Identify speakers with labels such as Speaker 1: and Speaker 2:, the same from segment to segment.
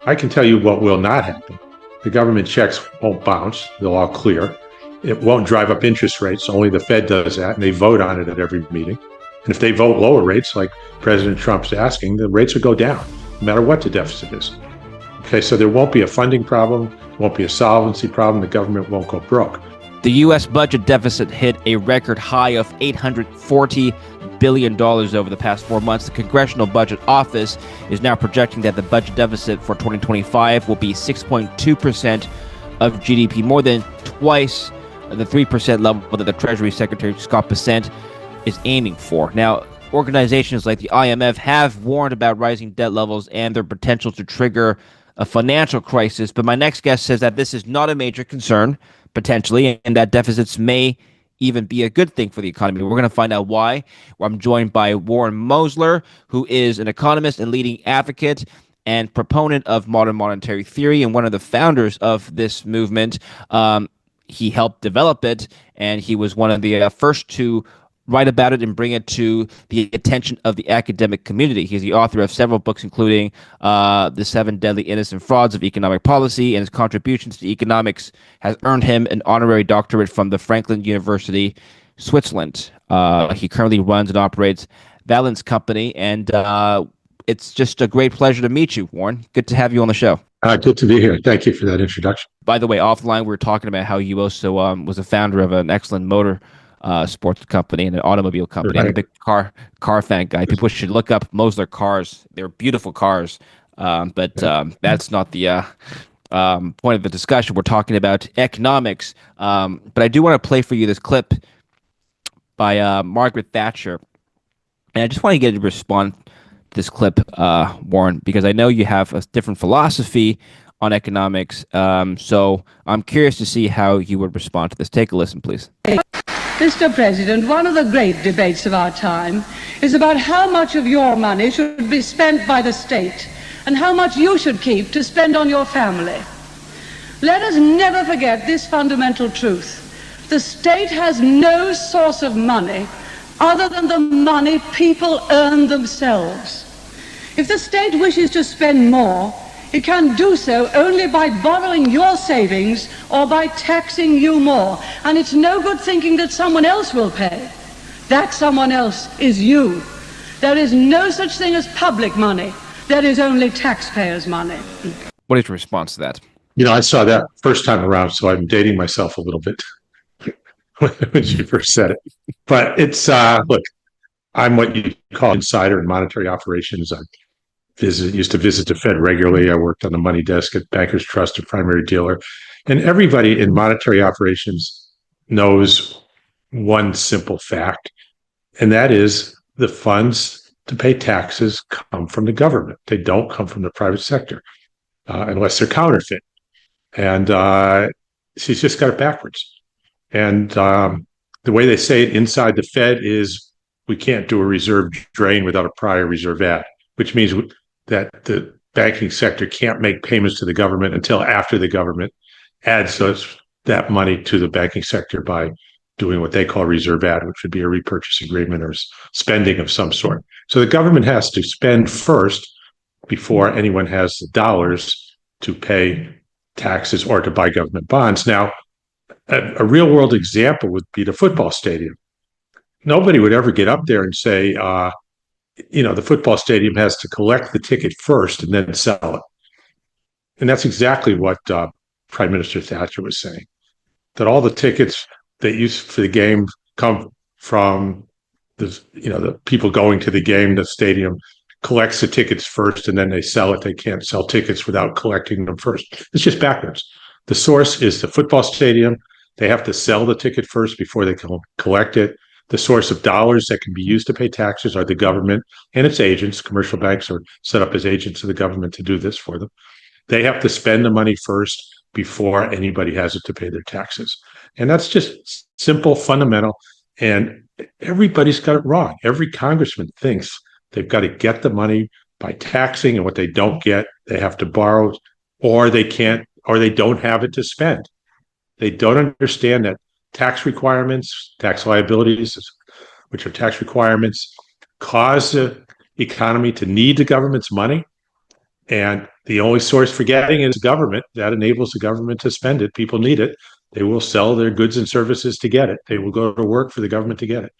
Speaker 1: I can tell you what will not happen. The government checks won't bounce. They'll all clear. It won't drive up interest rates. Only the Fed does that, and they vote on it at every meeting. And if they vote lower rates, like President Trump's asking, the rates will go down, no matter what the deficit is. Okay, so there won't be a funding problem, there won't be a solvency problem, the government won't go broke.
Speaker 2: The U.S. budget deficit hit a record high of $840 billion over the past 4 months. The Congressional Budget Office is now projecting that the budget deficit for 2025 will be 6.2% of GDP, more than twice the 3% level that the Treasury Secretary Scott Bessent is aiming for. Now, organizations like the IMF have warned about rising debt levels and their potential to trigger a financial crisis, but my next guest says that this is not a major concern, potentially, and that deficits may even be a good thing for the economy. We're going to find out why. I'm joined by Warren Mosler, who is an economist and leading advocate and proponent of modern monetary theory and one of the founders of this movement. He helped develop it, and he was one of the first to write about it and bring it to the attention of the academic community. He's the author of several books, including The Seven Deadly Innocent Frauds of Economic Policy, and his contributions to economics has earned him an honorary doctorate from the Franklin University, Switzerland. He currently runs and operates Valence Company, and it's just a great pleasure to meet you, Warren. Good to have you on the show.
Speaker 1: Good to be here. Thank you for that introduction.
Speaker 2: By the way, offline, we were talking about how you also was a founder of an excellent motor sports company and an automobile company.
Speaker 1: Right.
Speaker 2: I'm a big car fan guy. People should look up Mosler cars. They're beautiful cars, but that's not the point of the discussion. We're talking about economics. But I do want to play for you this clip by Margaret Thatcher, and I just want to get you to respond to this clip, Warren, because I know you have a different philosophy on economics. So I'm curious to see how you would respond to this. Take a listen, please.
Speaker 3: Mr. President, one of the great debates of our time is about how much of your money should be spent by the state and how much you should keep to spend on your family. Let us never forget this fundamental truth. The state has no source of money other than the money people earn themselves. If the state wishes to spend more, it can do so only by borrowing your savings or by taxing you more. And it's no good thinking that someone else will pay. That someone else is you. There is no such thing as public money. There is only taxpayers' money.
Speaker 2: What is your response to that?
Speaker 1: I saw that first time around, so I'm dating myself a little bit when she first said it. But it's, look, I'm what you call insider in monetary operations. I used to visit the Fed regularly. I worked on the money desk at Bankers Trust, a primary dealer. And everybody in monetary operations knows one simple fact, and that is the funds to pay taxes come from the government. They don't come from the private sector unless they're counterfeit. And she's just got it backwards. And the way they say it inside the Fed is we can't do a reserve drain without a prior reserve add, which means that the banking sector can't make payments to the government until after the government adds that money to the banking sector by doing what they call reserve add, which would be a repurchase agreement or spending of some sort. So the government has to spend first before anyone has the dollars to pay taxes or to buy government bonds. Now, a real world example would be the football stadium. Nobody would ever get up there and say, the football stadium has to collect the ticket first and then sell it. And that's exactly what Prime Minister Thatcher was saying, that all the tickets they use for the game come from the people going to the game. The stadium collects the tickets first and then they sell it. They can't sell tickets without collecting them first. It's just backwards. The source is the football stadium. They have to sell the ticket first before they can collect it. The source of dollars that can be used to pay taxes are the government and its agents. Commercial banks are set up as agents of the government to do this for them. They have to spend the money first before anybody has it to pay their taxes. And that's just simple, fundamental. And everybody's got it wrong. Every congressman thinks they've got to get the money by taxing, and what they don't get, they have to borrow, or they can't, or they don't have it to spend. They don't understand that tax requirements, tax liabilities, which are tax requirements, cause the economy to need the government's money. And The only source for getting it is government. That enables the government to spend it. People need it. They will sell their goods and services to get it. They will go to work for the government to get it.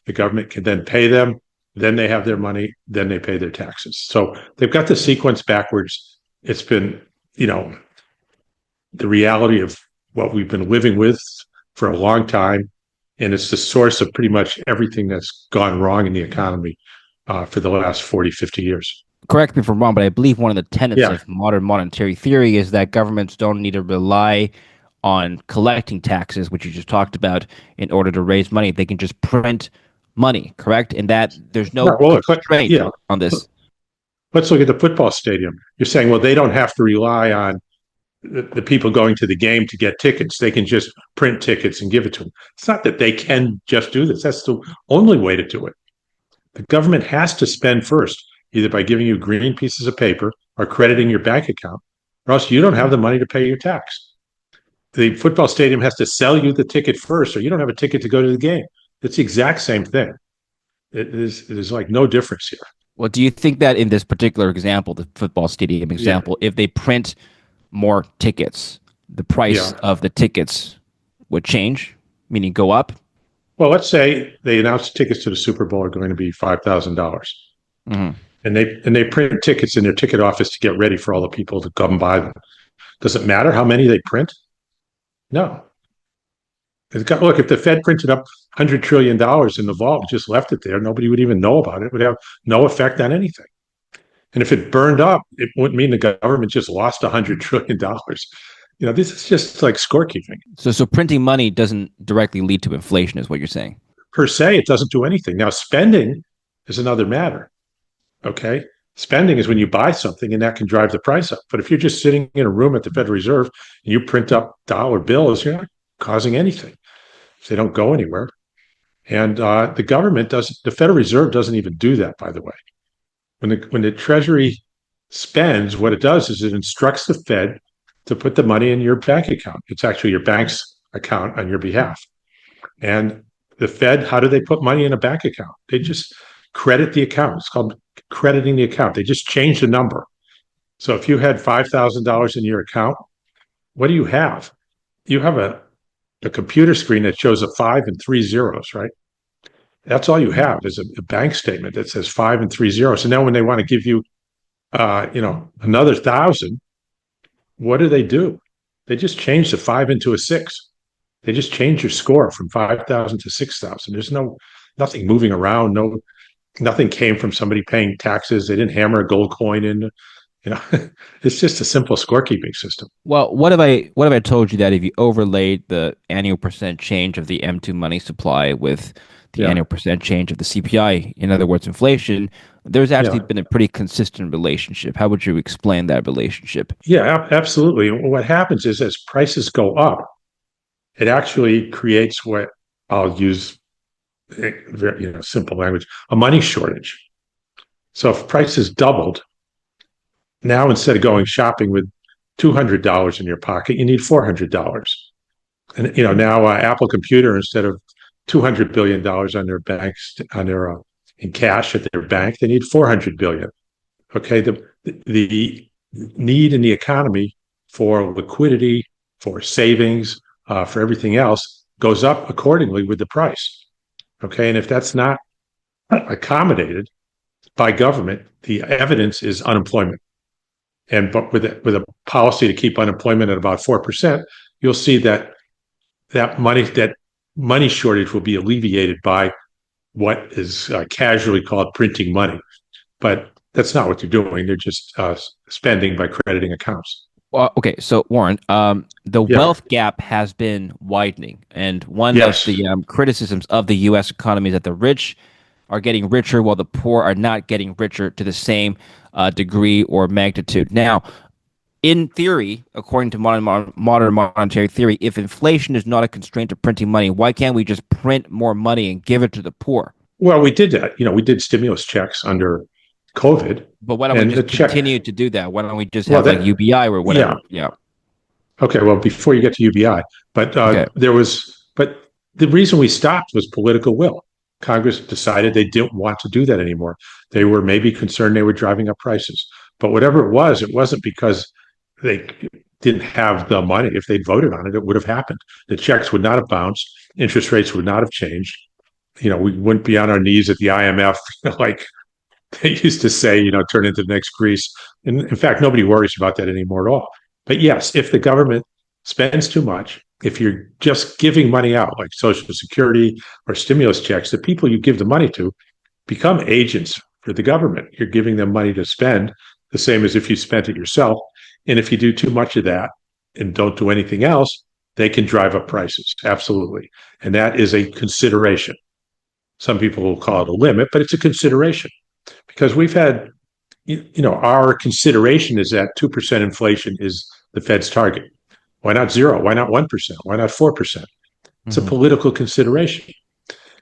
Speaker 1: The government can then pay them. Then they have their money. Then they pay their taxes. So they've got the sequence backwards. It's been, the reality of what we've been living with for a long time. And it's the source of pretty much everything that's gone wrong in the economy for the last 40, 50 years.
Speaker 2: Correct me if I'm wrong, but I believe one of the tenets
Speaker 1: Yeah.
Speaker 2: of modern monetary theory is that governments don't need to rely on collecting taxes, which you just talked about, in order to raise money. They can just print money, correct? And that there's no constraint
Speaker 1: yeah.
Speaker 2: on this.
Speaker 1: Let's look at the football stadium. You're saying, well, they don't have to rely on the people going to the game to get tickets. They can just print tickets and give it to them. It's not that they can just do this. That's the only way to do it. The government has to spend first, either by giving you green pieces of paper or crediting your bank account, or else you don't have the money to pay your tax. The football stadium has to sell you the ticket first, or you don't have a ticket to go to the game. It's the exact same thing. It is like no difference here.
Speaker 2: Well, do you think that in this particular example, the football stadium example, if they print more tickets, the price of the tickets would change, meaning go up?
Speaker 1: Well, let's say they announce tickets to the Super Bowl are going to be $5,000. And they print tickets in their ticket office to get ready for all the people to come buy them. Does it matter how many they print? No. Look, if the Fed printed up $100 trillion in the vault and just left it there, nobody would even know about it. It would have no effect on anything. And if it burned up, it wouldn't mean the government just lost $100 trillion. This is just like scorekeeping.
Speaker 2: So printing money doesn't directly lead to inflation, is what you're saying.
Speaker 1: Per se, it doesn't do anything. Now, spending is another matter. Okay? Spending is when you buy something and that can drive the price up. But if you're just sitting in a room at the Federal Reserve and you print up dollar bills, you're not causing anything. They don't go anywhere. And the Federal Reserve doesn't even do that, by the way. When the Treasury spends, what it does is it instructs the Fed to put the money in your bank account. It's actually your bank's account on your behalf. And the Fed, how do they put money in a bank account? They just credit the account. It's called crediting the account. They just change the number. So if you had $5,000 in your account, what do you have? You have a computer screen that shows a 5 and 3 zeros, right? That's all you have is a bank statement that says 5 and 3 zeros. So now when they want to give you, another 1,000, what do? They just change the 5 into a 6. They just change your score from 5,000 to 6,000. There's nothing moving around. Nothing came from somebody paying taxes. They didn't hammer a gold coin in. It's just a simple scorekeeping system.
Speaker 2: Well, what if I told you that if you overlaid the annual percent change of the M2 money supply with the annual percent change of the CPI, in other words, inflation, there's actually been a pretty consistent relationship. How would you explain that relationship?
Speaker 1: Yeah, absolutely. What happens is as prices go up, it actually creates what I'll use, very simple language, a money shortage. So if prices doubled, now instead of going shopping with $200 in your pocket, you need $400. And now Apple Computer, instead of $200 billion on their banks, in cash at their bank, they need $400 billion. Okay, the need in the economy for liquidity, for savings, for everything else goes up accordingly with the price. Okay, and if that's not accommodated by government, the evidence is unemployment. But with a policy to keep unemployment at about 4%, you'll see that money shortage will be alleviated by what is casually called printing money. But that's not what they're doing. They're just spending by crediting accounts.
Speaker 2: Well, okay, so Warren, the wealth gap has been widening, and one of the criticisms of the U.S. economy is that the rich are getting richer while the poor are not getting richer to the same degree or magnitude. Now, in theory, according to modern monetary theory, if inflation is not a constraint to printing money, why can't we just print more money and give it to the poor?
Speaker 1: Well, we did that. We did stimulus checks under COVID.
Speaker 2: But why don't we just continue to do that? Why don't we just have like UBI or whatever? Yeah.
Speaker 1: Okay. Well, before you get to UBI, but but the reason we stopped was political will. Congress decided they didn't want to do that anymore. They were maybe concerned they were driving up prices. But whatever it wasn't because they didn't have the money. If they'd voted on it, it would have happened. The checks would not have bounced. Interest rates would not have changed. We wouldn't be on our knees at the IMF like they used to say, turn into the next Greece. And in fact, nobody worries about that anymore at all. But yes, if the government spends too much, if you're just giving money out like Social Security or stimulus checks, the people you give the money to become agents for the government. You're giving them money to spend, the same as if you spent it yourself. And if you do too much of that and don't do anything else, they can drive up prices. Absolutely. And that is a consideration. Some people will call it a limit, but it's a consideration because we've had, our consideration is that 2% inflation is the Fed's target. Why not 0? Why not 1%? Why not 4%? It's a political consideration.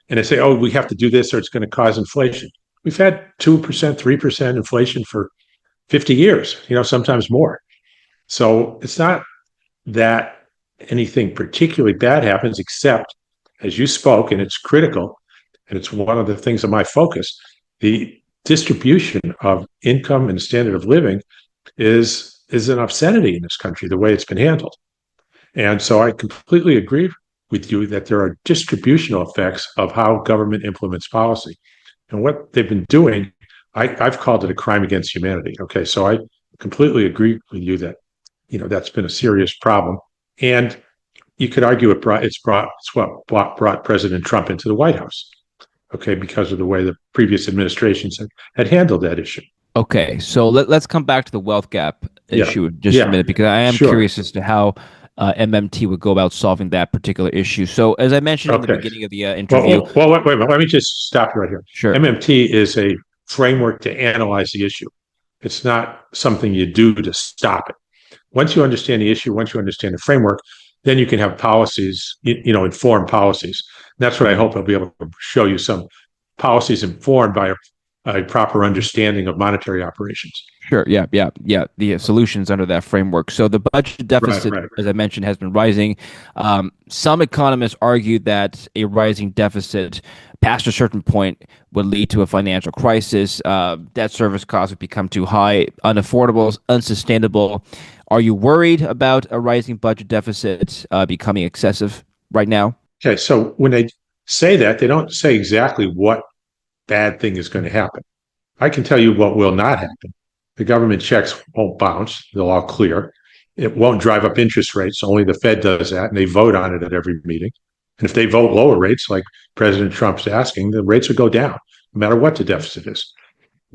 Speaker 1: And they say, oh, we have to do this or it's going to cause inflation. We've had 2%, 3% inflation for 50 years, sometimes more. So it's not that anything particularly bad happens, except as you spoke, and it's critical, and it's one of the things of my focus, the distribution of income and standard of living is an obscenity in this country, the way it's been handled. And so I completely agree with you that there are distributional effects of how government implements policy. And what they've been doing, I've called it a crime against humanity. Okay, so I completely agree with you that that's been a serious problem. And you could argue it's what brought President Trump into the White House. Okay, because of the way the previous administrations had handled that issue.
Speaker 2: Okay, so let's come back to the wealth gap issue in just a minute, because I am curious as to how MMT would go about solving that particular issue. So, as I mentioned in the beginning of the interview...
Speaker 1: Well, wait a minute. Let me just stop you right here.
Speaker 2: Sure.
Speaker 1: MMT is a framework to analyze the issue. It's not something you do to stop it. Once you understand the issue, once you understand the framework, then you can have policies, informed policies. And that's what I hope I'll be able to show you, some policies informed by a proper understanding of monetary operations.
Speaker 2: Sure. Yeah. The solutions under that framework. So the budget deficit, as I mentioned, has been rising. Some economists argue that a rising deficit past a certain point would lead to a financial crisis. Debt service costs would become too high, unaffordable, unsustainable. Are you worried about a rising budget deficit becoming excessive right now?
Speaker 1: Okay. So when they say that, they don't say exactly what bad thing is going to happen. I can tell you what will not happen. The government checks won't bounce. They'll all clear. It won't drive up interest rates. Only the Fed does that, and they vote on it at every meeting. And if they vote lower rates, like President Trump's asking, the rates will go down, no matter what the deficit is.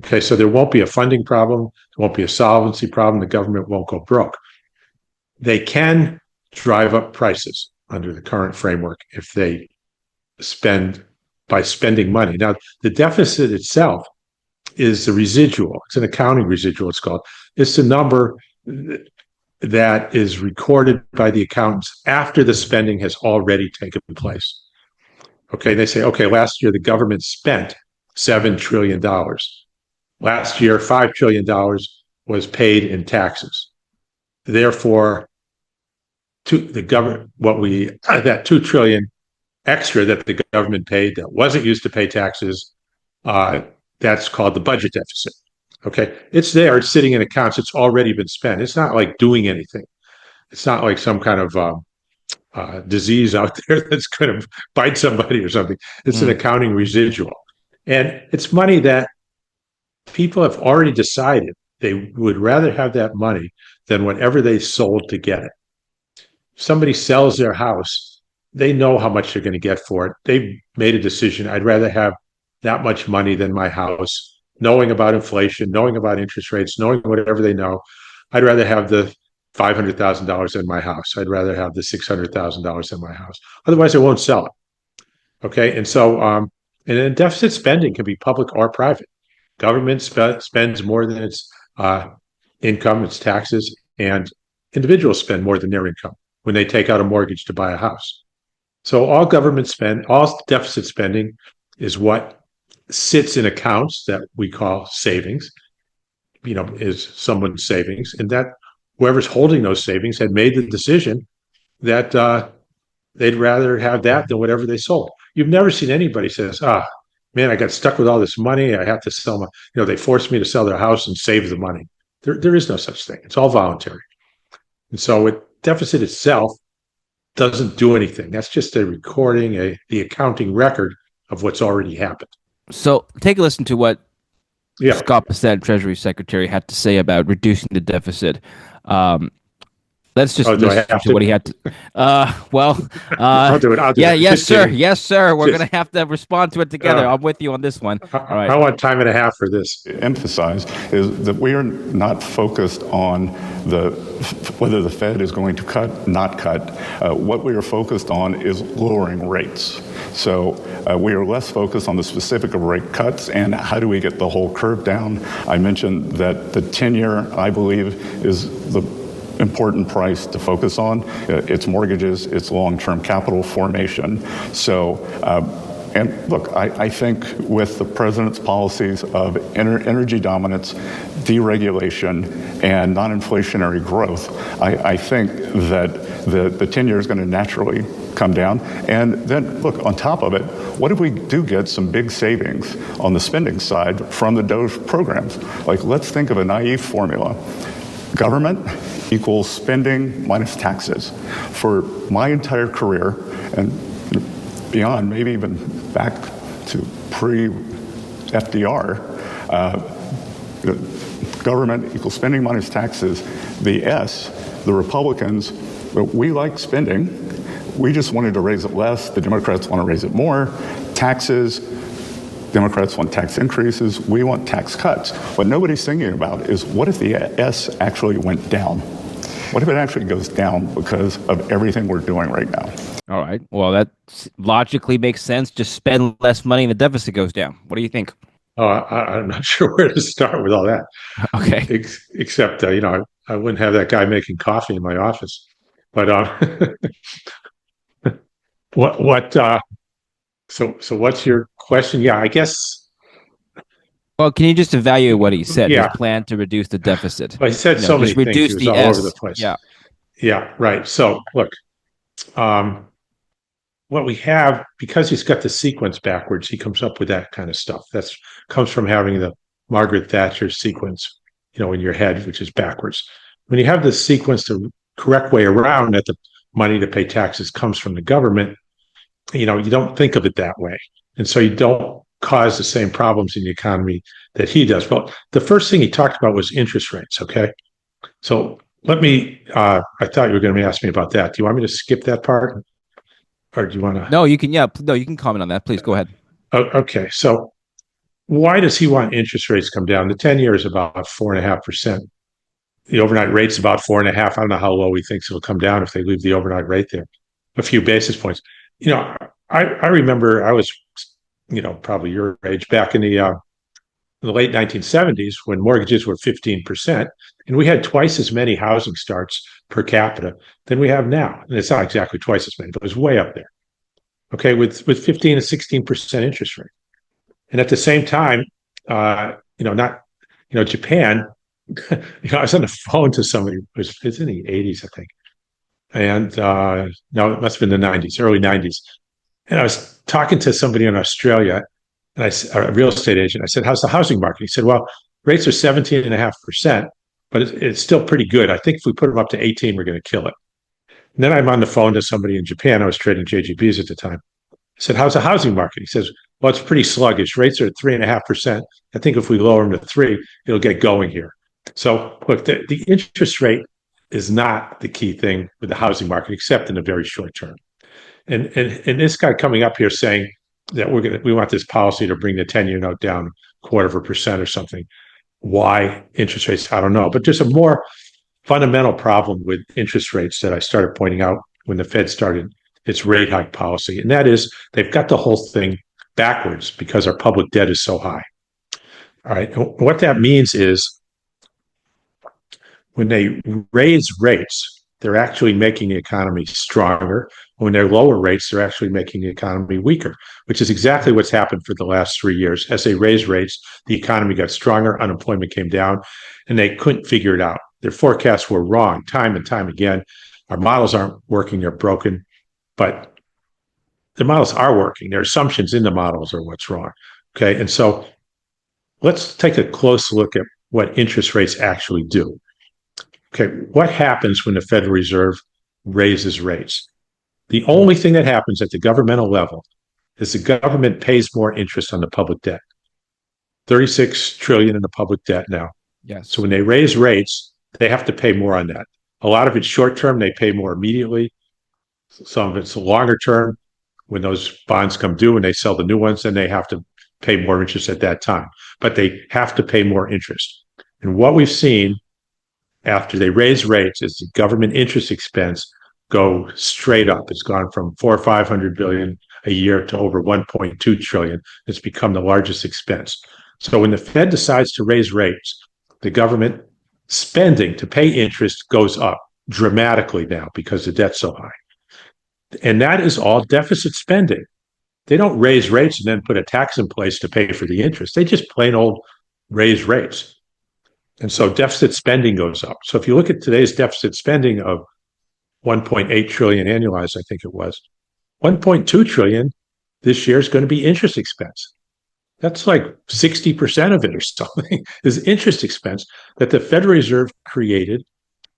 Speaker 1: Okay, so there won't be a funding problem. There won't be a solvency problem. The government won't go broke. They can drive up prices under the current framework if they by spending money. Now, the deficit itself is the residual. It's an accounting residual, it's called. It's the number that is recorded by the accountants after the spending has already taken place. Okay, they say, okay, last year the government spent $7 trillion. Last year, $5 trillion was paid in taxes. Therefore, the government, that $2 trillion extra that the government paid that wasn't used to pay taxes, that's called the budget deficit. Okay, it's there, it's sitting in accounts, it's already been spent. It's not like doing anything. It's not like some kind of disease out there that's going to bite somebody or something. It's an accounting residual. And it's money that people have already decided they would rather have that money than whatever they sold to get it. If somebody sells their house, they know how much they're going to get for it. They've made a decision. I'd rather have that much money than my house, knowing about inflation, knowing about interest rates, knowing whatever they know. I'd rather have the $500,000 in my house. I'd rather have the $600,000 in my house. Otherwise, I won't sell it. Okay. And so, and then deficit spending can be public or private. Government spends more than its income, its taxes, and individuals spend more than their income when they take out a mortgage to buy a house. So all deficit spending is what sits in accounts that we call savings, is someone's savings, and that whoever's holding those savings had made the decision that they'd rather have that than whatever they sold. You've never seen anybody says, man, I got stuck with all this money. I have to sell they forced me to sell their house and save the money. There is no such thing. It's all voluntary. And so deficit itself doesn't do anything. That's just a recording, the accounting record of what's already happened.
Speaker 2: So take a listen to what
Speaker 1: Yeah.
Speaker 2: Scott Bessent, Treasury Secretary, had to say about reducing the deficit. Let's just listen to what he had to.
Speaker 1: I'll do it.
Speaker 2: Yeah, yes,
Speaker 1: Just
Speaker 2: sir.
Speaker 1: kidding.
Speaker 2: Yes, sir. We're going to have to respond to it together. I'm with you on this one. All right.
Speaker 1: I want time and a half for this.
Speaker 4: Emphasize is that we are not focused on whether the Fed is going to cut, not cut. What we are focused on is lowering rates. So we are less focused on the specific of rate cuts and how do we get the whole curve down. I mentioned that the 10-year, I believe, is the important price to focus on. It's mortgages, it's long-term capital formation. So, and look, I think with the president's policies of energy dominance, deregulation, and non-inflationary growth, I think that the 10-year is going to naturally come down. And then, look, on top of it, what if we do get some big savings on the spending side from the DOGE programs? Like, let's think of a naive formula. Government equals spending minus taxes. For my entire career and beyond, maybe even back to pre-FDR, government equals spending minus taxes. The Republicans, we like spending. We just wanted to raise it less. The Democrats want to raise it more. Taxes, Democrats want tax increases. We want tax cuts. What nobody's thinking about is what if the S actually went down? What if it actually goes down because of everything we're doing right now?
Speaker 2: All right. Well, that logically makes sense. Just spend less money and the deficit goes down. What do you think?
Speaker 1: Oh, I'm not sure where to start with all that.
Speaker 2: Okay.
Speaker 1: Except, I wouldn't have that guy making coffee in my office. But so what's your question? Yeah, I guess.
Speaker 2: Well, can you just evaluate what he said?
Speaker 1: Yeah.
Speaker 2: His plan to reduce the deficit.
Speaker 1: Well, he said so many things. He was all over the place.
Speaker 2: Yeah.
Speaker 1: Yeah, right. So look, what we have, because he's got the sequence backwards, he comes up with that kind of stuff. That's comes from having the Margaret Thatcher sequence, in your head, which is backwards. When you have the sequence the correct way around, that the money to pay taxes comes from the government, you don't think of it that way. And so you don't cause the same problems in the economy that he does. Well, the first thing he talked about was interest rates. Okay. So let me, I thought you were going to ask me about that. Do you want me to skip that part? Or do you want to?
Speaker 2: No, you can. Yeah. No, you can comment on that. Please go ahead.
Speaker 1: Okay. So why does he want interest rates to come down? The 10-year is about 4.5%. The overnight rate's about 4.5%. I don't know how low he thinks it'll come down if they leave the overnight rate there. A few basis points. I remember I was, probably your age, back in the late 1970s when mortgages were 15%, and we had twice as many housing starts per capita than we have now. And it's not exactly twice as many, but it was way up there. Okay, with 15 to 16% interest rate, and at the same time, Japan. I was on the phone to somebody. It's in the 80s, I think, and no, it must have been the 90s, early 90s. And I was talking to somebody in Australia, and a real estate agent. I said, "How's the housing market?" He said, "Well, rates are 17.5%, but it's still pretty good. I think if we put them up to 18, we're going to kill it." And then I'm on the phone to somebody in Japan. I was trading JGBs at the time. I said, "How's the housing market?" He says, "Well, it's pretty sluggish. Rates are at 3.5%. I think if we lower them to 3, it'll get going here." So, look, the interest rate is not the key thing with the housing market, except in the very short term. And this guy coming up here saying that we want this policy to bring the 10-year note down 0.25% or something. Why interest rates? I don't know. But there's a more fundamental problem with interest rates that I started pointing out when the Fed started its rate hike policy, and that is they've got the whole thing backwards because our public debt is so high. All right, what that means is when they raise rates, they're actually making the economy stronger. When they lower rates, they're actually making the economy weaker, which is exactly what's happened for the last 3 years. As they raised rates, the economy got stronger, unemployment came down, and they couldn't figure it out. Their forecasts were wrong time and time again. Our models aren't working, they're broken, but the models are working. Their assumptions in the models are what's wrong. Okay, and so let's take a close look at what interest rates actually do. Okay, what happens when the Federal Reserve raises rates? The only thing that happens at the governmental level is the government pays more interest on the public debt. 36 trillion in the public debt now. So
Speaker 2: Yes.
Speaker 1: when they raise rates, they have to pay more on that. A lot of it's short term, they pay more immediately. Some of it's longer term. When those bonds come due and they sell the new ones, then they have to pay more interest at that time. But they have to pay more interest. And what we've seen after they raise rates is the government interest expense go straight up. It's gone from 400 or 500 billion a year to over 1.2 trillion. It's become the largest expense. So when the Fed decides to raise rates, the government spending to pay interest goes up dramatically now because the debt's so high. And that is all deficit spending. They don't raise rates and then put a tax in place to pay for the interest. They just plain old raise rates. And so deficit spending goes up. So if you look at today's deficit spending of 1.8 trillion annualized, I think it was, 1.2 trillion this year is going to be interest expense. That's like 60% of it or something is interest expense that the Federal Reserve created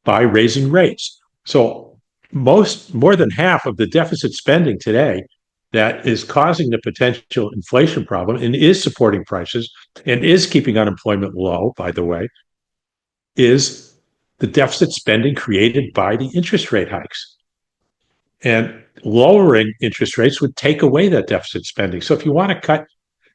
Speaker 1: by raising rates. So more than half of the deficit spending today that is causing the potential inflation problem and is supporting prices and is keeping unemployment low, by the way, is the deficit spending created by the interest rate hikes. And lowering interest rates would take away that deficit spending. So if you want to cut,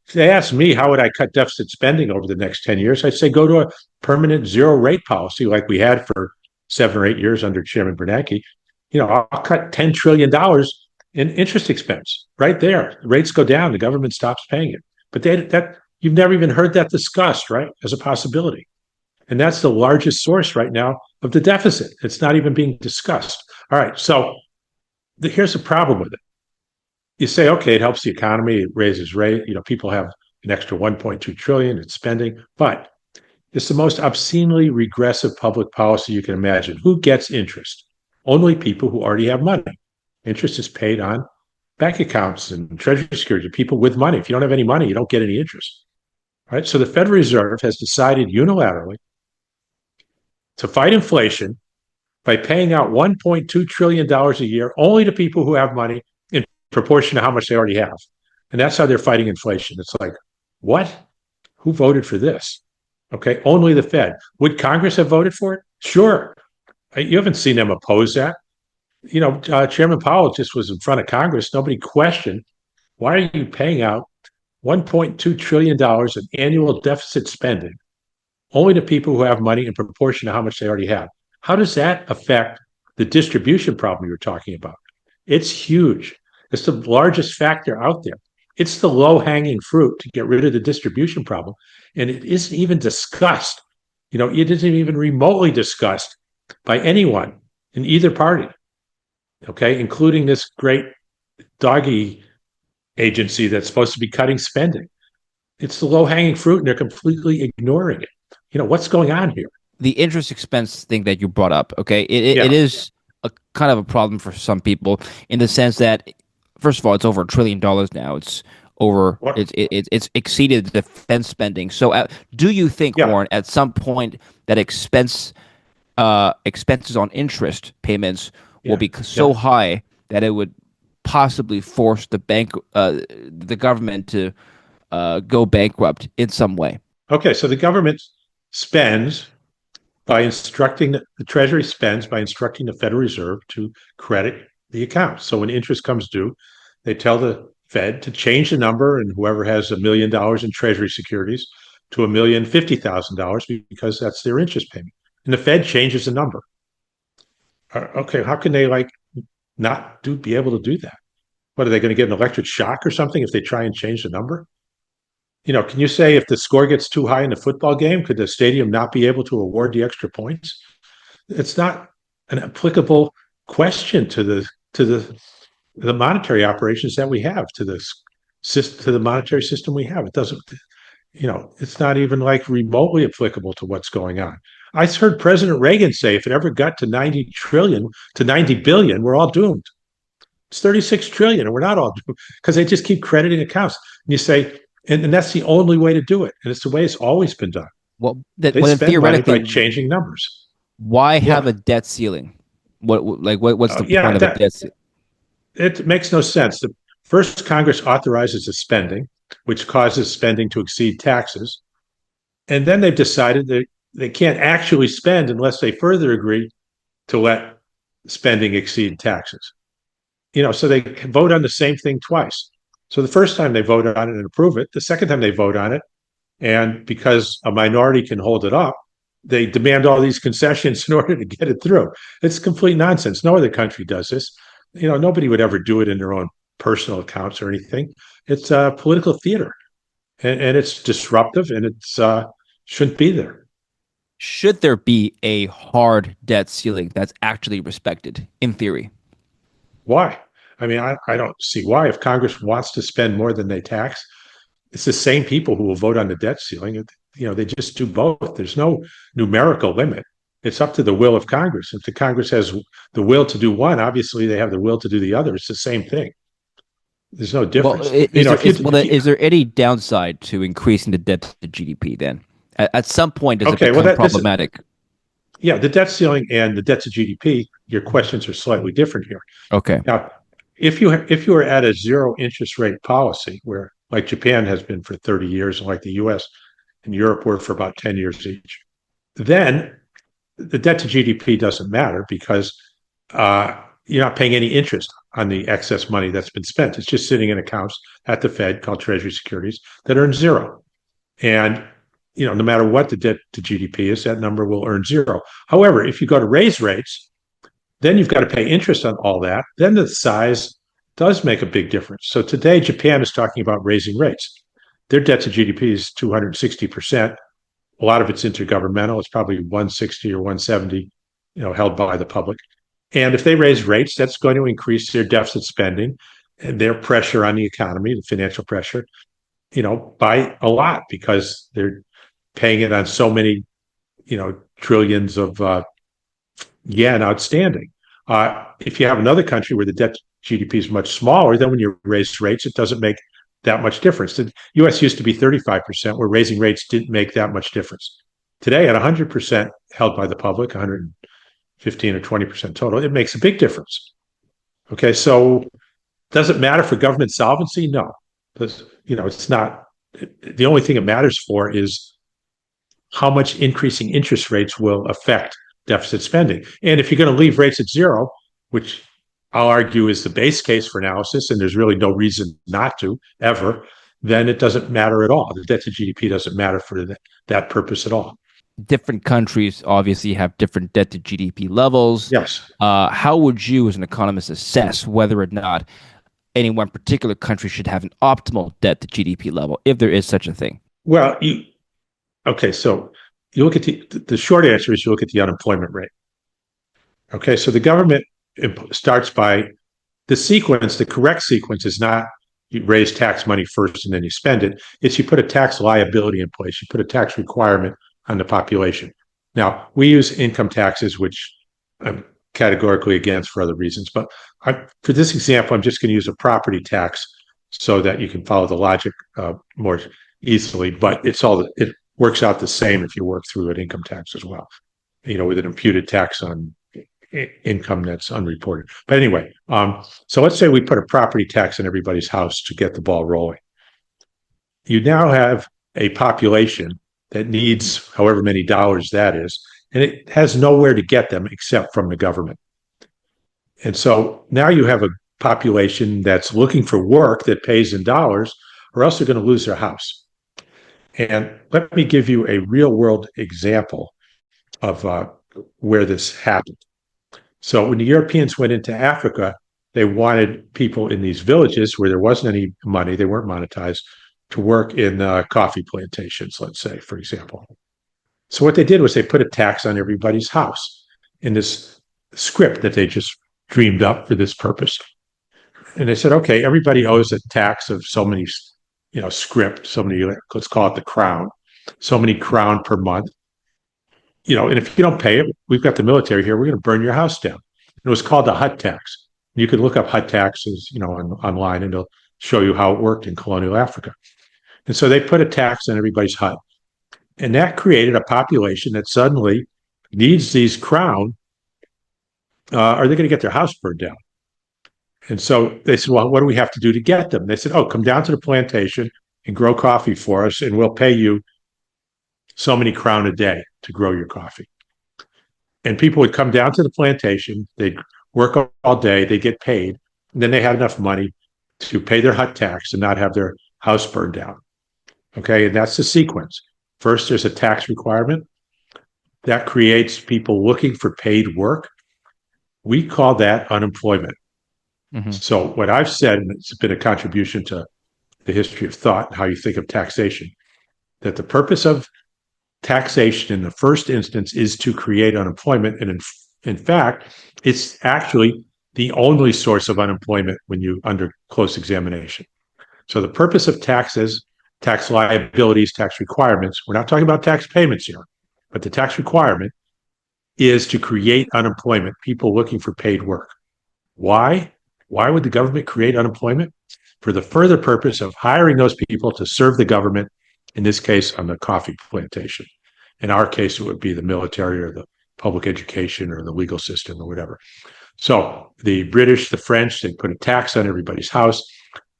Speaker 1: if they ask me, how would I cut deficit spending over the next 10 years? I'd say go to a permanent zero rate policy like we had for 7 or 8 years under Chairman Bernanke. I'll cut $10 trillion in interest expense right there. The rates go down, the government stops paying it. But you've never even heard that discussed, right, as a possibility. And that's the largest source right now of the deficit. It's not even being discussed. All right, so here's the problem with it. You say, okay, it helps the economy, it raises rate, people have an extra 1.2 trillion in spending, but it's the most obscenely regressive public policy you can imagine. Who gets interest? Only people who already have money. Interest is paid on bank accounts and treasury securities, people with money. If you don't have any money, you don't get any interest. All right, so the Federal Reserve has decided unilaterally to fight inflation by paying out $1.2 trillion a year only to people who have money in proportion to how much they already have. And that's how they're fighting inflation. It's like, what? Who voted for this? Okay, only the Fed. Would Congress have voted for it? Sure. You haven't seen them oppose that. Chairman Powell just was in front of Congress. Nobody questioned, why are you paying out $1.2 trillion in annual deficit spending only to people who have money in proportion to how much they already have? How does that affect the distribution problem you're talking about? It's huge. It's the largest factor out there. It's the low-hanging fruit to get rid of the distribution problem. And it isn't even discussed. It isn't even remotely discussed by anyone in either party, okay, including this great doggy agency that's supposed to be cutting spending. It's the low-hanging fruit, and they're completely ignoring it. What's going on here?
Speaker 2: The interest expense thing that you brought up, okay, it is a kind of a problem for some people in the sense that, first of all, it's over $1 trillion now. It's over. It's exceeded the defense spending. So, do you think, Warren, at some point that expenses on interest payments will be so high that it would possibly force the government to go bankrupt in some way?
Speaker 1: Okay, so the government spends by instructing the Treasury spends by instructing the Federal Reserve to credit the account. So when interest comes due, they tell the Fed to change the number, and whoever has $1 million in Treasury securities to $1,050,000 because that's their interest payment. And the Fed changes the number. Okay, how can they not be able to do that? What, are they going to get an electric shock or something if they try and change the number? Can you say if the score gets too high in the football game, could the stadium not be able to award the extra points? It's not an applicable question to the monetary operations that we have, to the monetary system we have. It doesn't, it's not even remotely applicable to what's going on. I heard President Reagan say if it ever got to 90 billion, we're all doomed. It's 36 trillion and we're not all doomed because they just keep crediting accounts. And you say, and that's the only way to do it. And it's the way it's always been done.
Speaker 2: Well,
Speaker 1: They
Speaker 2: then
Speaker 1: spend money by
Speaker 2: theoretically,
Speaker 1: changing numbers.
Speaker 2: why have
Speaker 1: Yeah.
Speaker 2: a debt ceiling? What's the
Speaker 1: Yeah,
Speaker 2: point of a debt ceiling?
Speaker 1: it makes no sense. The first Congress authorizes the spending, which causes spending to exceed taxes. And then they've decided that they can't actually spend unless they further agree to let spending exceed taxes. So they vote on the same thing twice. So the first time they vote on it and approve it, the second time they vote on it, and because a minority can hold it up, they demand all these concessions in order to get it through. It's complete nonsense. No other country does this. Nobody would ever do it in their own personal accounts or anything. It's political theater, and it's disruptive, and it's shouldn't be there.
Speaker 2: Should there be a hard debt ceiling that's actually respected in theory?
Speaker 1: Why? I mean, I don't see why. If Congress wants to spend more than they tax, it's the same people who will vote on the debt ceiling. They just do both. There's no numerical limit. It's up to the will of Congress. If the Congress has the will to do one, obviously they have the will to do the other. It's the same thing. There's no
Speaker 2: Well,
Speaker 1: difference. If you
Speaker 2: is there any downside to increasing the debt to GDP then? At some point, does it
Speaker 1: okay, well
Speaker 2: become
Speaker 1: this is
Speaker 2: problematic?
Speaker 1: yeah, the debt ceiling and the debt to GDP. Your questions are slightly different here.
Speaker 2: Okay.
Speaker 1: Now, if you are at a zero interest rate policy, where like Japan has been for 30 years, and like the U.S. and Europe were for about 10 years each, then the debt to GDP doesn't matter because you're not paying any interest on the excess money that's been spent. It's just sitting in accounts at the Fed called Treasury securities that earn zero. And no matter what the debt to GDP is, that number will earn zero. However, if you go to raise rates, then you've got to pay interest on all that. Then the size does make a big difference. So today, Japan is talking about raising rates. Their debt to GDP is 260%. A lot of it's intergovernmental. It's probably 160 or 170, held by the public. And if they raise rates, that's going to increase their deficit spending and their pressure on the economy, the financial pressure, by a lot because they're paying it on so many, trillions of yen outstanding. If you have another country where the debt to GDP is much smaller, then when you raise rates, it doesn't make that much difference. The U.S. used to be 35%, where raising rates didn't make that much difference. Today, at 100% held by the public, 115 or 20% total, it makes a big difference. Okay, so does it matter for government solvency? No, because it's not. The only thing it matters for is how much increasing interest rates will affect deficit spending. And if you're going to leave rates at zero, which I'll argue is the base case for analysis, and there's really no reason not to ever, then it doesn't matter at all. The debt to GDP doesn't matter for that purpose at all.
Speaker 2: Different countries obviously have different debt to GDP levels.
Speaker 1: Yes.
Speaker 2: How would you, as an economist, assess whether or not any one particular country should have an optimal debt to GDP level, if there is such a thing?
Speaker 1: Well, so you look at the short answer is you look at the unemployment rate. Okay, so the government starts by the correct sequence is not you raise tax money first and then you spend it. It's you put a tax liability in place. You put a tax requirement on the population. Now, we use income taxes, which I'm categorically against for other reasons. But for this example, I'm just going to use a property tax so that you can follow the logic more easily. But it works out the same if you work through an income tax as well, with an imputed tax on income that's unreported. But anyway, so let's say we put a property tax on everybody's house to get the ball rolling. You now have a population that needs however many dollars that is, and it has nowhere to get them except from the government. And so now you have a population that's looking for work that pays in dollars, or else they're going to lose their house. And let me give you a real world example of where this happened. So when the Europeans went into Africa, they wanted people in these villages where there wasn't any money, they weren't monetized, to work in coffee plantations, let's say, for example. So what they did was they put a tax on everybody's house in this script that they just dreamed up for this purpose. And they said, okay, everybody owes a tax of so many, script, so many, let's call it the crown, so many crown per month. And if you don't pay it, we've got the military here, we're going to burn your house down. It was called the hut tax. You could look up hut taxes, online, and it'll show you how it worked in colonial Africa. And so they put a tax on everybody's hut. And that created a population that suddenly needs these crown, are they going to get their house burned down? And so they said, well, what do we have to do to get them? They said, oh, come down to the plantation and grow coffee for us, and we'll pay you so many crown a day to grow your coffee. And people would come down to the plantation, they'd work all day, they get paid, and then they had enough money to pay their hut tax and not have their house burned down. Okay, and that's the sequence. First, there's a tax requirement that creates people looking for paid work. We call that unemployment.
Speaker 2: Mm-hmm.
Speaker 1: So, what I've said, and it's been a contribution to the history of thought and how you think of taxation, that the purpose of taxation in the first instance is to create unemployment. And in fact, it's actually the only source of unemployment when you under close examination. So the purpose of taxes, tax liabilities, tax requirements, we're not talking about tax payments here, but the tax requirement is to create unemployment, people looking for paid work. Why? Why would the government create unemployment? For the further purpose of hiring those people to serve the government, in this case, on the coffee plantation. In our case, it would be the military or the public education or the legal system or whatever. So the British, the French, they put a tax on everybody's house.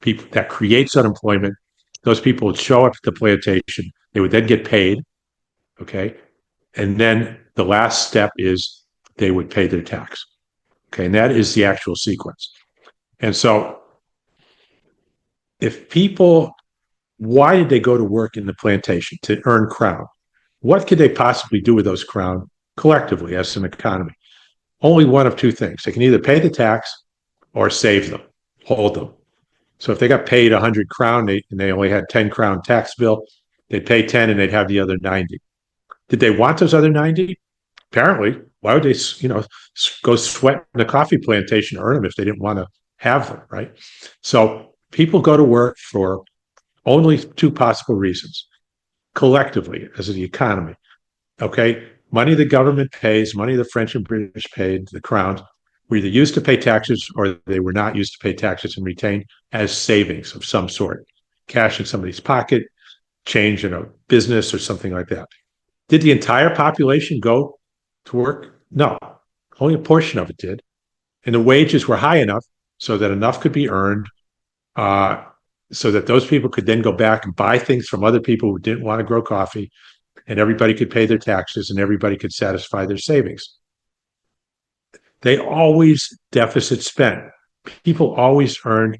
Speaker 1: People that creates unemployment. Those people would show up at the plantation. They would then get paid. Okay. And then the last step is they would pay their tax. Okay. And that is the actual sequence. And so if people, why did they go to work in the plantation? To earn crown. What could they possibly do with those crown collectively as an economy? Only one of two things. They can either pay the tax or save them, hold them. So if they got paid 100 crown and they only had 10 crown tax bill, they'd pay 10 and they'd have the other 90. Did they want those other 90? Apparently. Why would they, go sweat in the coffee plantation to earn them if they didn't want to have them, right? So people go to work for only two possible reasons. Collectively, as the economy, okay? Money the government pays, money the French and British paid, the crowns, were either used to pay taxes or they were not used to pay taxes and retained as savings of some sort. Cash in somebody's pocket, change in a business or something like that. Did the entire population go to work? No, only a portion of it did. And the wages were high enough so that enough could be earned so that those people could then go back and buy things from other people who didn't want to grow coffee, and everybody could pay their taxes and everybody could satisfy their savings. They always deficit spent. People always earned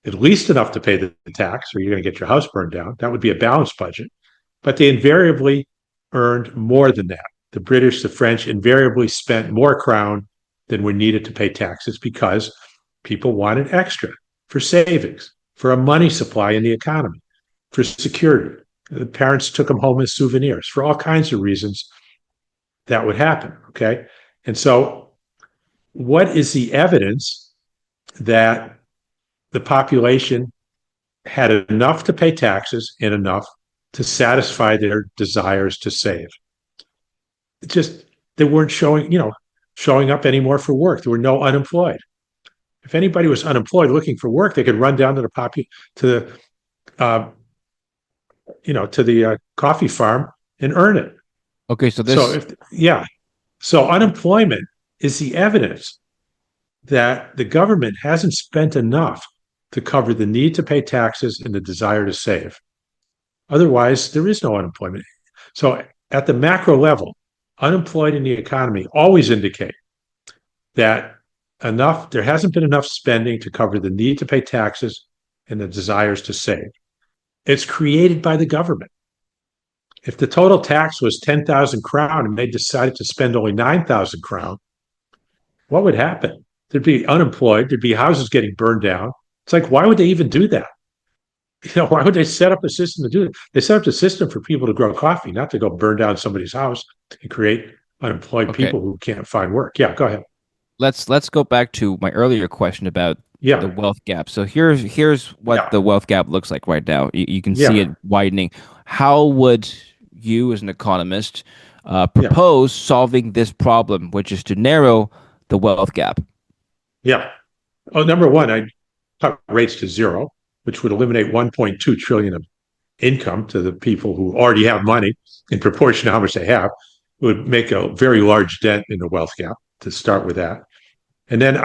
Speaker 1: at least enough to pay the tax, or you're going to get your house burned down. That would be a balanced budget. But they invariably earned more than that. The British, the French invariably spent more crown than were needed to pay taxes because people wanted extra for savings, for a money supply in the economy, for security. The parents took them home as souvenirs. For all kinds of reasons, that would happen, okay? And so what is the evidence that the population had enough to pay taxes and enough to satisfy their desires to save? It just, they weren't showing up anymore for work. There were no unemployed. If anybody was unemployed looking for work, they could run down to the coffee farm and earn it.
Speaker 2: Okay, so
Speaker 1: So unemployment is the evidence that the government hasn't spent enough to cover the need to pay taxes and the desire to save. Otherwise, there is no unemployment. So at the macro level, unemployed in the economy always indicate that there hasn't been enough spending to cover the need to pay taxes and the desires to save. It's created by the government. If the total tax was 10,000 crown and they decided to spend only 9,000 crown, what would happen? There'd be unemployed, there'd be houses getting burned down. It's like, why would they even do that? Why would they set up a system to do it? They set up a system for people to grow coffee, not to go burn down somebody's house and create unemployed people who can't find work. Yeah, go ahead.
Speaker 2: Let's go back to my earlier question about the wealth gap. So here's what the wealth gap looks like right now. You can see it widening. How would you, as an economist, propose solving this problem, which is to narrow the wealth gap?
Speaker 1: Yeah. Oh, number one, I'd cut rates to zero, which would eliminate 1.2 trillion of income to the people who already have money in proportion to how much they have, it would make a very large dent in the wealth gap to start with that. And then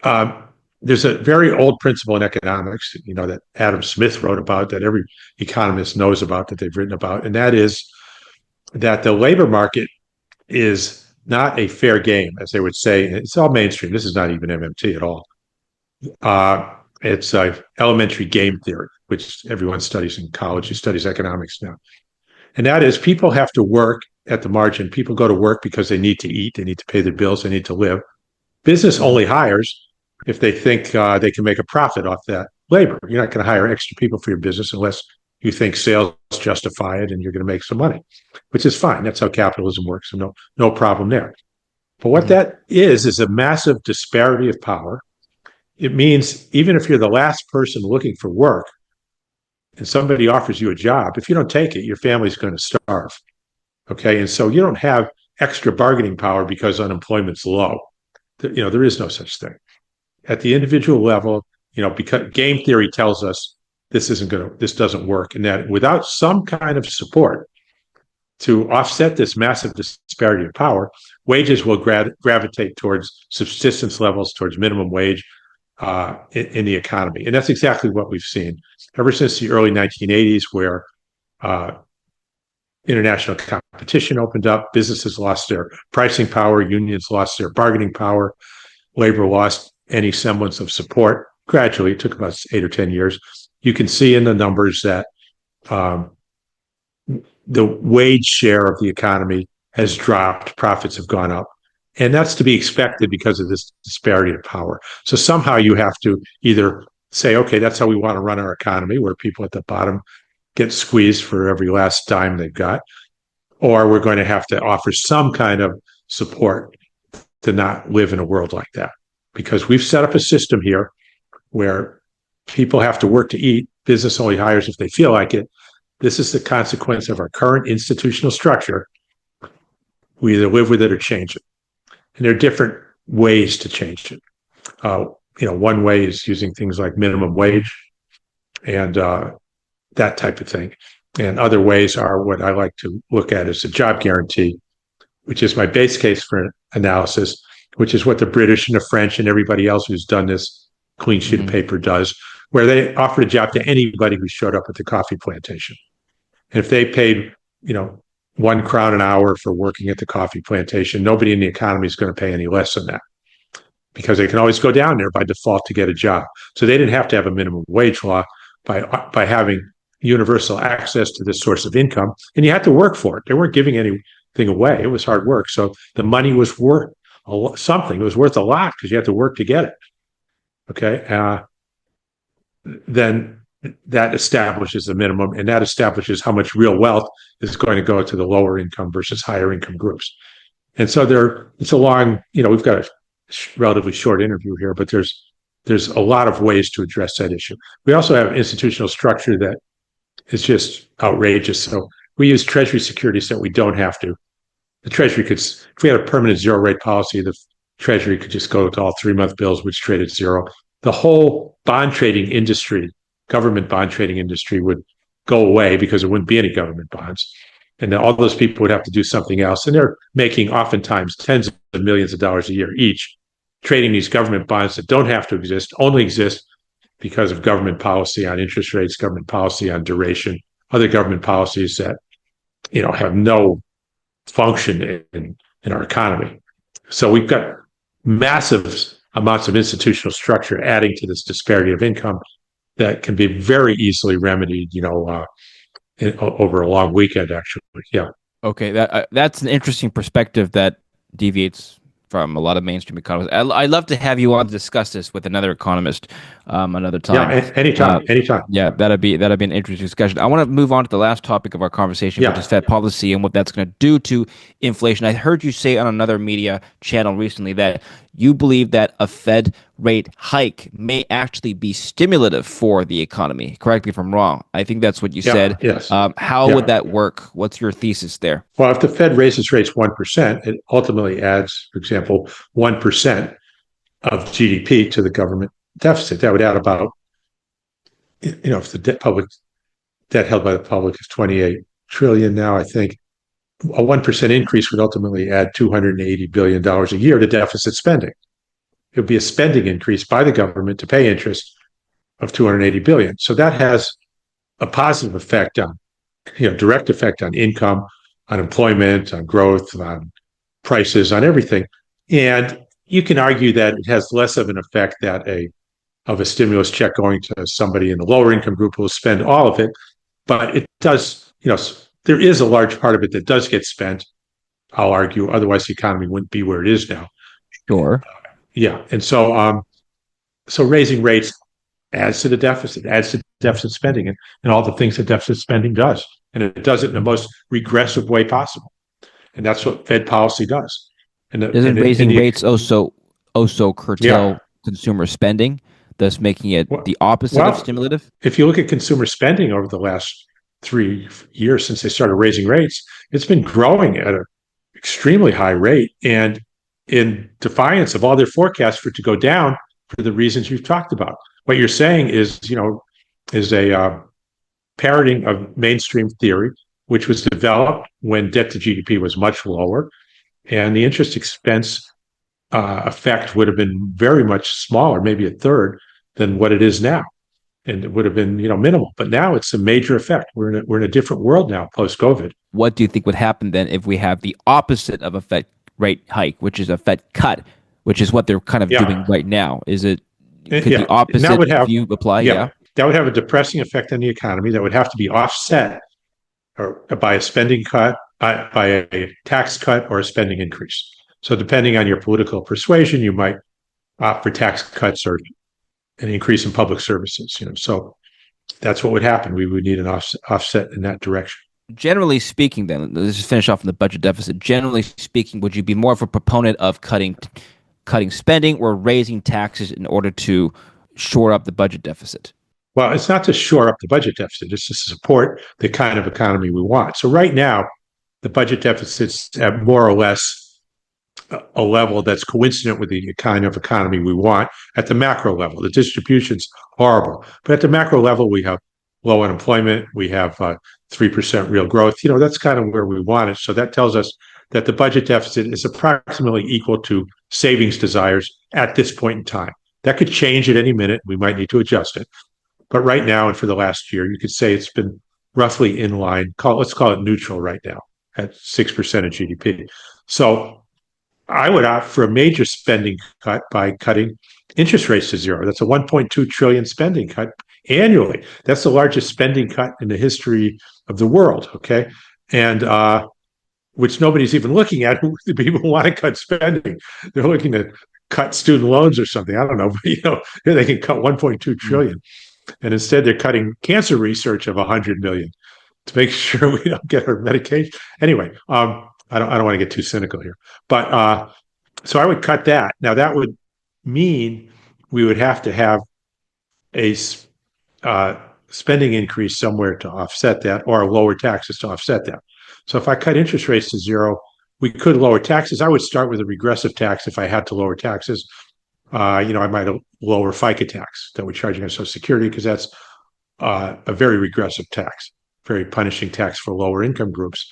Speaker 1: uh, there's a very old principle in economics, that Adam Smith wrote about, that every economist knows about, that they've written about, and that is that the labor market is not a fair game, as they would say. It's all mainstream. This is not even MMT at all. It's elementary game theory, which everyone studies in college, who studies economics now. And that is, people have to work at the margin. People go to work because they need to eat, they need to pay their bills, they need to live. Business only hires if they think they can make a profit off that labor. You're not going to hire extra people for your business unless you think sales justify it and you're going to make some money, which is fine. That's how capitalism works. So no problem there. But what that is a massive disparity of power. It means even if you're the last person looking for work and somebody offers you a job, if you don't take it, your family's going to starve. Okay. And so you don't have extra bargaining power because unemployment's low. There is no such thing. At the individual level, because game theory tells us this doesn't work, and that without some kind of support to offset this massive disparity of power, wages will gravitate towards subsistence levels, towards minimum wage in the economy. And that's exactly what we've seen ever since the early 1980s, where international competition opened up, businesses lost their pricing power, unions lost their bargaining power, labor lost any semblance of support. Gradually, it took about 8 or 10 years. You can see in the numbers that the wage share of the economy has dropped, profits have gone up. And that's to be expected because of this disparity of power. So somehow you have to either say, okay, that's how we want to run our economy, where people at the bottom get squeezed for every last dime they've got, or we're going to have to offer some kind of support to not live in a world like that. Because we've set up a system here where people have to work to eat. Business only hires if they feel like it. This is the consequence of our current institutional structure. We either live with it or change it. And there are different ways to change it. One way is using things like minimum wage and that type of thing. And other ways are what I like to look at as a job guarantee, which is my base case for analysis, which is what the British and the French and everybody else who's done this clean sheet of paper does, where they offered a job to anybody who showed up at the coffee plantation. And if they paid, £1 an hour for working at the coffee plantation, nobody in the economy is going to pay any less than that, because they can always go down there by default to get a job. So they didn't have to have a minimum wage law by having universal access to this source of income. And you had to work for it. They weren't giving anything away. It was hard work. So the money was worth something. It was worth a lot because you had to work to get it. Okay. Then that establishes the minimum, and that establishes how much real wealth is going to go to the lower income versus higher income groups. And so it's a long, we've got a relatively short interview here, but there's a lot of ways to address that issue. We also have institutional structure that is just outrageous. So we use Treasury securities that we don't have to. The Treasury could, if we had a permanent zero rate policy, the Treasury could just go to all 3-month bills, which trade at zero. The whole bond trading industry, government bond trading industry, would go away because there wouldn't be any government bonds. And then all those people would have to do something else. And they're making oftentimes tens of millions of dollars a year each, trading these government bonds that don't have to exist, only exist because of government policy on interest rates, government policy on duration, other government policies that, have no function in our economy. So we've got massive amounts of institutional structure adding to this disparity of income that can be very easily remedied, over a long weekend, actually. Yeah.
Speaker 2: Okay, that's an interesting perspective that deviates from a lot of mainstream economists. I'd love to have you on to discuss this with another economist another time.
Speaker 1: Yeah, anytime.
Speaker 2: Yeah, that'd be an interesting discussion. I want to move on to the last topic of our conversation, which is Fed policy and what that's going to do to inflation. I heard you say on another media channel recently that you believe that a Fed rate hike may actually be stimulative for the economy. Correct me if I'm wrong. I think that's what you said.
Speaker 1: Yes.
Speaker 2: How would that work? What's your thesis there?
Speaker 1: Well, if the Fed raises rates 1%, it ultimately adds, for example, 1% of GDP to the government deficit. That would add about, if the public debt held by the public is 28 trillion now. I think a 1% increase would ultimately add $280 billion a year to deficit spending. It would be a spending increase by the government to pay interest of 280 billion. So that has a positive effect on, direct effect on income, on employment, on growth, on prices, on everything. And you can argue that it has less of an effect that of a stimulus check going to somebody in the lower income group who will spend all of it. But it does, there is a large part of it that does get spent, I'll argue. Otherwise, the economy wouldn't be where it is now.
Speaker 2: Sure.
Speaker 1: Yeah. And so raising rates adds to deficit spending and all the things that deficit spending does. And it does it in the most regressive way possible. And that's what Fed policy does.
Speaker 2: Isn't raising rates also curtail
Speaker 1: Yeah.
Speaker 2: consumer spending, thus making it the opposite of stimulative?
Speaker 1: If you look at consumer spending over the last 3 years since they started raising rates, it's been growing at an extremely high rate, and in defiance of all their forecasts for it to go down for the reasons you've talked about. What you're saying is a parroting of mainstream theory, which was developed when debt to GDP was much lower, and the interest expense effect would have been very much smaller, maybe a third than what it is now, and it would have been minimal. But now it's a major effect. We're in a different world now post COVID.
Speaker 2: What do you think would happen then if we have the opposite of a Fed rate hike, which is a Fed cut, which is what they're kind of doing right now? Could the opposite view apply? Yeah.
Speaker 1: That would have a depressing effect on the economy that would have to be offset by a spending cut, by a tax cut, or a spending increase. So depending on your political persuasion, you might opt for tax cuts or an increase in public services. So that's what would happen. We would need an offset in that direction.
Speaker 2: Generally speaking, then, let's just finish off on the budget deficit. Generally speaking, would you be more of a proponent of cutting spending or raising taxes in order to shore up the budget deficit?
Speaker 1: Well, it's not to shore up the budget deficit. It's to support the kind of economy we want. So right now, the budget deficit's at more or less a level that's coincident with the kind of economy we want at the macro level. The distribution's horrible. But at the macro level, we have low unemployment. We have 3% real growth. That's kind of where we want it. So that tells us that the budget deficit is approximately equal to savings desires at this point in time. That could change at any minute. We might need to adjust it. But right now, and for the last year, you could say it's been roughly in line. Let's call it neutral right now at 6% of GDP. So I would opt for a major spending cut by cutting interest rates to zero. That's a 1.2 trillion spending cut annually. That's the largest spending cut in the history of the world. Okay. And which nobody's even looking at. The people want to cut spending. They're looking to cut student loans or something. I don't know, but they can cut 1.2 trillion. And instead they're cutting cancer research of 100 million to make sure we don't get our medication. Anyway, I don't want to get too cynical here, but so I would cut that. Now that would mean we would have to have a spending increase somewhere to offset that, or lower taxes to offset that. So if I cut interest rates to zero, we could lower taxes. I would start with a regressive tax if I had to lower taxes. I might lower FICA tax that we're charging on Social Security, because that's a very regressive tax, very punishing tax for lower income groups.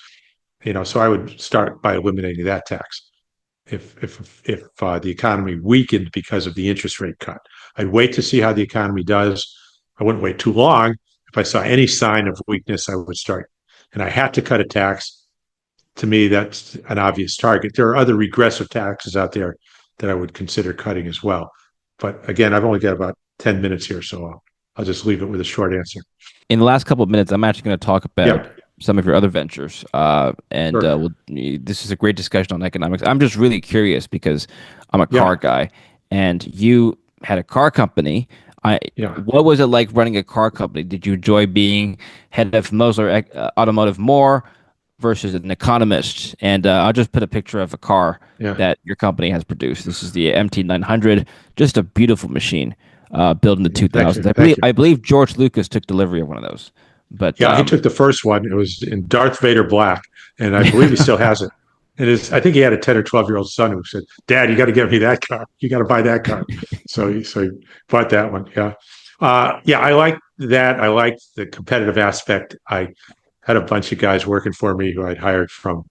Speaker 1: So I would start by eliminating that tax. If the economy weakened because of the interest rate cut, I'd wait to see how the economy does. I wouldn't wait too long. If I saw any sign of weakness, I would start. And I had to cut a tax. To me, that's an obvious target. There are other regressive taxes out there that I would consider cutting as well. But again, I've only got about 10 minutes here, so I'll just leave it with a short answer.
Speaker 2: In the last couple of minutes, I'm actually going to talk about some of your other ventures. This is a great discussion on economics. I'm just really curious because I'm a car guy, and you had a car company. What was it like running a car company? Did you enjoy being head of Mosler Automotive more versus an economist? And I'll just put a picture of a car that your company has produced. This is the MT900, just a beautiful machine built in the 2000s. I believe George Lucas took delivery of one of those. But
Speaker 1: he took the first one. It was in Darth Vader black, and I believe he still has it. I think he had a 10 or 12-year-old son who said, "Dad, you got to get me that car. You got to buy that car." So he bought that one. I like that. I liked the competitive aspect. I had a bunch of guys working for me who I'd hired from,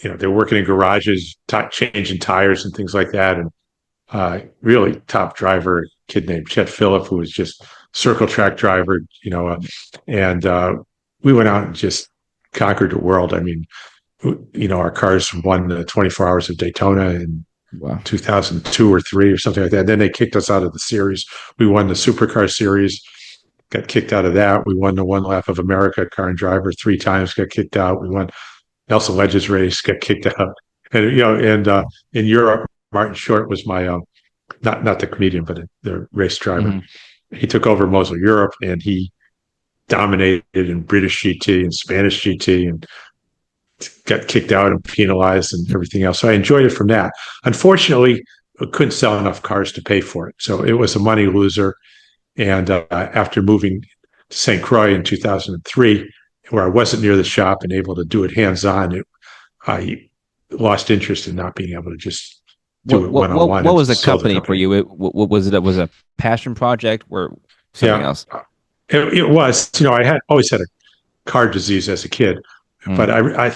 Speaker 1: they're working in garages, changing tires and things like that. And really top driver, a kid named Chet Phillip, who was just circle track driver, and we went out and just conquered the world. I mean, our cars won the 24 Hours of Daytona in 2002 or three or something like that. Then they kicked us out of the series. We won the Supercar series, got kicked out of that. We won the One Lap of America Car and Driver 3 times, got kicked out. We won Nelson Ledges race, got kicked out. And, in Europe, Martin Short was my, not the comedian, but the race driver. Mm-hmm. He took over Mosler Europe, and he dominated in British GT and Spanish GT, and got kicked out and penalized and everything else. So I enjoyed it from that. Unfortunately, I couldn't sell enough cars to pay for it. So it was a money loser. And after moving to St. Croix in 2003, where I wasn't near the shop and able to do it hands-on, I lost interest in not being able to just do it one-on-one.
Speaker 2: What was the company for you? What was it? Was a passion project or something else?
Speaker 1: It was. I always had a car disease as a kid, but I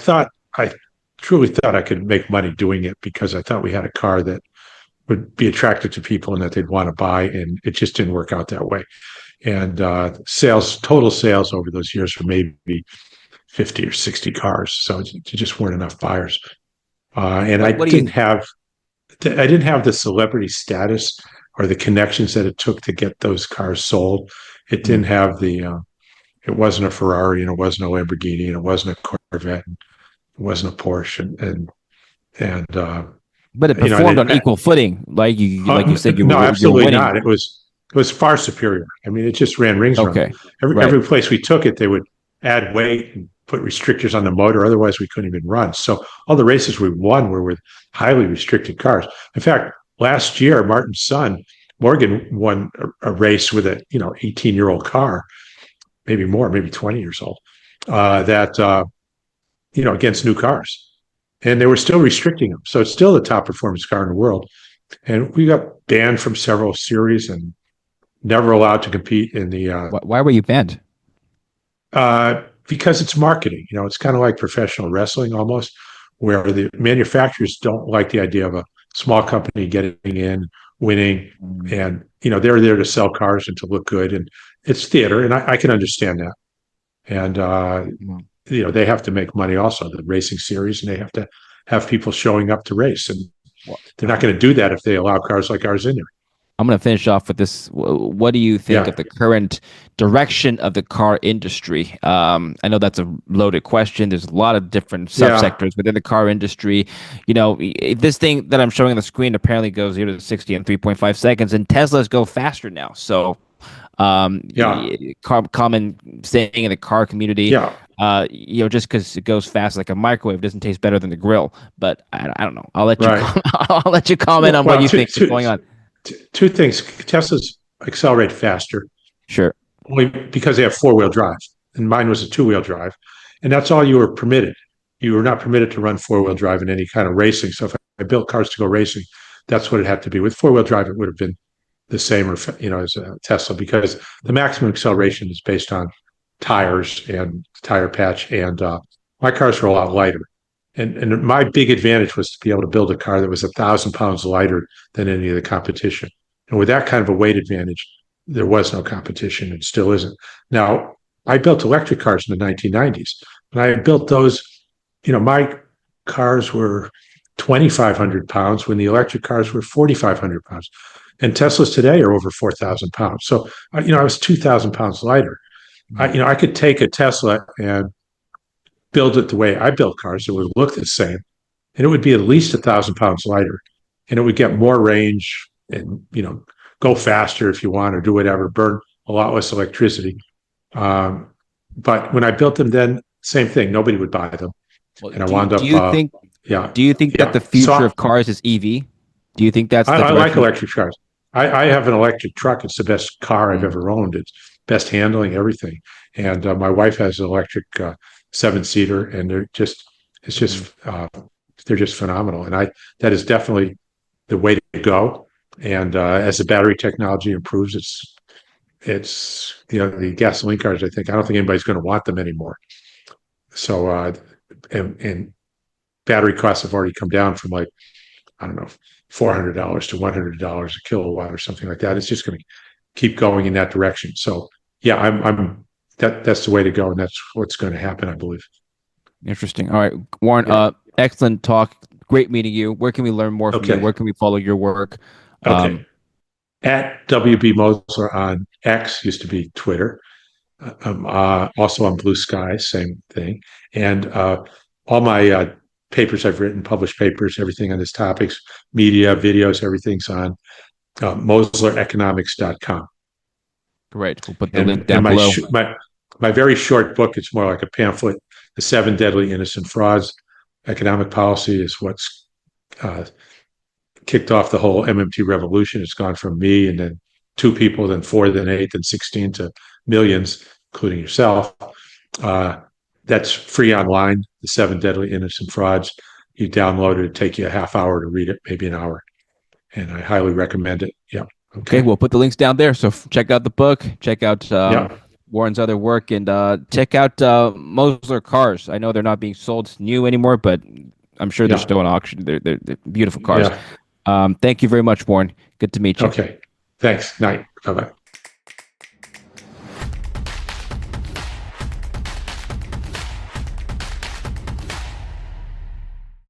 Speaker 1: truly thought I could make money doing it because I thought we had a car that would be attractive to people and that they'd want to buy, and it just didn't work out that way. And total sales over those years were maybe 50 or 60 cars, so it just weren't enough buyers. And I didn't have the celebrity status or the connections that it took to get those cars sold. It didn't have it wasn't a Ferrari, and it wasn't a Lamborghini, and it wasn't a Corvette, and it wasn't a Porsche,
Speaker 2: but it performed on equal footing, like you said.
Speaker 1: No, absolutely not. It was far superior. I mean, it just ran rings around. Every place we took it, they would add weight and put restrictors on the motor. Otherwise, we couldn't even run. So all the races we won were with highly restricted cars. In fact, last year, Martin's son, Morgan, won a race with a 18-year-old car, maybe more, maybe 20 years old, against new cars. And they were still restricting them. So it's still the top performance car in the world. And we got banned from several series and never allowed to compete in the...
Speaker 2: Why were you banned?
Speaker 1: Because it's marketing. It's kind of like professional wrestling almost, where the manufacturers don't like the idea of a small company getting in, winning, and they're there to sell cars and to look good, and it's theater, and I can understand that. And they have to make money also, the racing series, and they have to have people showing up to race, and they're not going to do that if they allow cars like ours in there.
Speaker 2: I'm going to finish off with this. What do you think of the current direction of the car industry? I know that's a loaded question. There's a lot of different subsectors within the car industry. This thing that I'm showing on the screen apparently goes 0 to 60 in 3.5 seconds, and Teslas go faster now. So, common saying in the car community, just because it goes fast like a microwave doesn't taste better than the grill. But I don't know. I'll let you. I'll let you comment on what you think is going on.
Speaker 1: Two things. Teslas accelerate faster.
Speaker 2: Sure.
Speaker 1: Only because they have four-wheel drive. And mine was a two-wheel drive. And that's all you were permitted. You were not permitted to run four-wheel drive in any kind of racing. So if I built cars to go racing, that's what it had to be. With four-wheel drive, it would have been the same, as a Tesla, because the maximum acceleration is based on tires and tire patch. And my cars were a lot lighter. And my big advantage was to be able to build a car that was 1,000 pounds lighter than any of the competition. And with that kind of a weight advantage, there was no competition and still isn't. Now, I built electric cars in the 1990s. And I built those, my cars were 2,500 pounds when the electric cars were 4,500 pounds. And Teslas today are over 4,000 pounds. So, I was 2,000 pounds lighter. I could take a Tesla and build it the way I built cars. It would look the same, and it would be at least 1,000 pounds lighter, and it would get more range and, go faster if you want, or do whatever, burn a lot less electricity. But when I built them, then same thing, nobody would buy them. And I wound up. Do
Speaker 2: you think that the future of cars is EV? Do you think that's
Speaker 1: I like electric cars. I have an electric truck. It's the best car I've ever owned. It's best handling, everything. And my wife has an electric 7-seater, and they're just phenomenal. And that is definitely the way to go. And as the battery technology improves, it's, the gasoline cars, I don't think anybody's going to want them anymore. So, and battery costs have already come down from, like, I don't know, $400 to $100 a kilowatt or something like that. It's just going to keep going in that direction. So yeah, that's the way to go. And that's what's going to happen, I believe.
Speaker 2: Interesting. All right, Warren,
Speaker 1: Yeah.
Speaker 2: excellent talk. Great meeting you. Where can we learn more from you?
Speaker 1: Okay.
Speaker 2: Where can we follow your work?
Speaker 1: Okay. At WB Mosler on X, used to be Twitter. I'm also on Blue Sky, same thing. And all my papers I've written, published papers, everything on this topics, media, videos, everything's on MoslerEconomics.com.
Speaker 2: Great. We'll put the
Speaker 1: And
Speaker 2: link down
Speaker 1: my
Speaker 2: below.
Speaker 1: my very short book, it's more like a pamphlet. The Seven Deadly Innocent Frauds. Economic policy is what's uh, kicked off the whole MMT revolution. It's gone from me and then two people, then four, then eight, then 16 to millions, including yourself. That's free online, The Seven Deadly Innocent Frauds. You download it, it'd take you a half hour to read it, maybe an hour. And I highly recommend it. Yeah.
Speaker 2: Okay, we'll put the links down there. So check out the book, check out
Speaker 1: Yeah.
Speaker 2: Warren's other work, and check out Mosler cars. I know they're not being sold new anymore, but I'm sure they're
Speaker 1: Yeah.
Speaker 2: still on auction. They're beautiful cars.
Speaker 1: Yeah.
Speaker 2: Thank you very much, Warren. Good to meet you.
Speaker 1: Okay. Thanks. Night. Bye-bye.